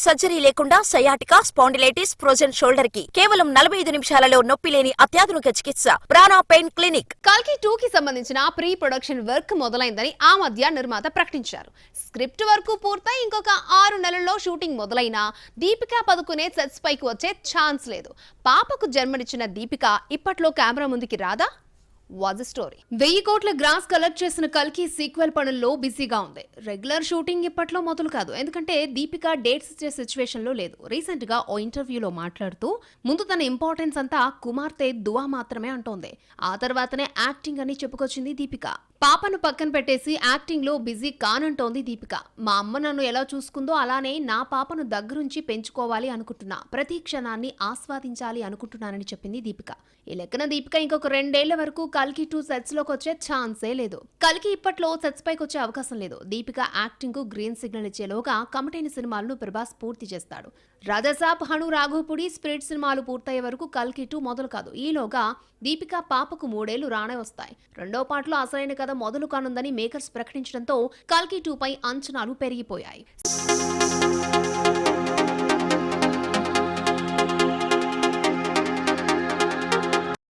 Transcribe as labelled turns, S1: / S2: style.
S1: Surgery లేకుండా sciatica, spondylitis, frozen shoulder కి కేవలం 45 నిమిషాలలో నొప్పి లేని అత్యాధునిక చికిత్స ప్రాణ పెయిన్ క్లినిక్.
S2: కల్కి 2 కి సంబంధించిన ప్రీ ప్రొడక్షన్ వర్క్ మొదలైందని ఆ మధ్య నిర్మాత ప్రకటించారు. స్క్రిప్ట్ వర్క్ పూర్తయి ఇంకొక 6 నెలల్లో షూటింగ్ మొదలైనా దీపికా పదుకునే సెట్స్ పైకి వచ్చే ఛాన్స్ లేదు. పాపకు జన్మనిచ్చిన దీపిక ఇప్పట్లో కెమెరా ముందుకి రాదా? Was story. 1000 కోట్ల గ్రాస్ కలెక్ట్ చేసిన కల్కి సీక్వెల్ పనుల్లో బిజీగా ఉంది. రెగ్యులర్ షూటింగ్ ఇప్పట్లో మొదలు కాదు, ఎందుకంటే దీపిక డేట్స్ ఇచ్చే సిచ్యువేషన్ లో లేదు. రీసెంట్ గా ఓ ఇంటర్వ్యూలో మాట్లాడుతూ ముందు తన ఇంపార్టెన్స్ అంతా కుమార్తె దువా మాత్రమే అంటోంది. ఆ తర్వాతనే యాక్టింగ్ అని చెప్పుకొచ్చింది దీపిక. పాపను పక్కన పెట్టేసి యాక్టింగ్ లో బిజీ కానంటోంది దీపిక. మా అమ్మ నన్ను ఎలా చూసుకుందో అలానే నా పాపను దగ్గరుంచి పెంచుకోవాలి అనుకుంటున్నా, ప్రతి క్షణాన్ని ఆస్వాదించాలి అనుకుంటున్నానని చెప్పింది దీపిక. ఈ లెక్కన దీపిక ఇంకొక 2 ఏళ్ల వరకు కల్కి 2 సెట్స్ లోకి వచ్చే ఛాన్సే లేదు. కల్కి ఇప్పట్లో సెట్స్ పైకి వచ్చే అవకాశం లేదు. దీపిక యాక్టింగ్ కు గ్రీన్ సిగ్నల్ ఇచ్చేలోగా కమిటైన సినిమాలను ప్రభాస్ పూర్తి చేస్తాడు. రాజాసాబ్, హను, రాఘోపుడి, స్పిరిట్ సినిమాలు పూర్తయ్యే వరకు కల్కి 2 మొదలు కాదు. ఈలోగా దీపిక పాపకు 3 ఏళ్లు రానే వస్తాయి. రెండో పాటలో అసలైన కథ మొదలు కానుందని మేకర్స్ ప్రకటించడంతో కల్కి 2 పై అంచనాలు పెరిగిపోయాయి.